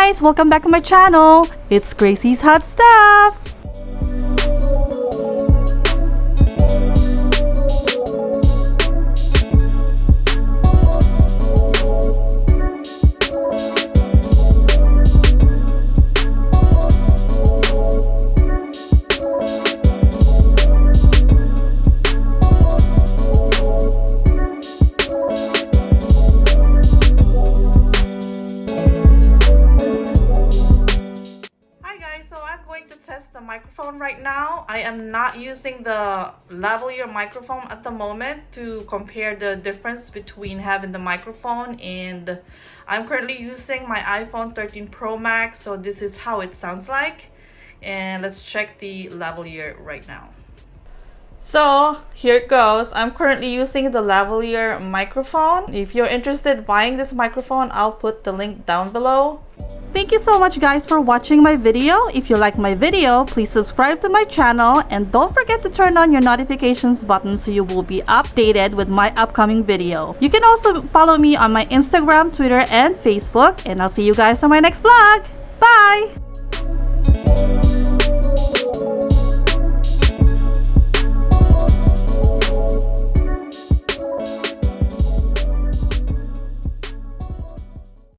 guys! Welcome back to my channel. It's Gracie's Hot Stuff. Test the microphone right now. I am not using the lavalier microphone at the moment to compare the difference between having the microphone, and I'm currently using my iPhone 13 Pro Max, so this is how it sounds like. And let's check the lavalier right now. So here it goes. I'm currently using the lavalier microphone. If you're interested in buying this microphone, I'll put the link down below. Thank you so much guys for watching my video. If you like my video, please subscribe to my channel and don't forget to turn on your notifications button so you will be updated with my upcoming video. You can also follow me on my Instagram, Twitter, and Facebook, and I'll see you guys on my next vlog. Bye!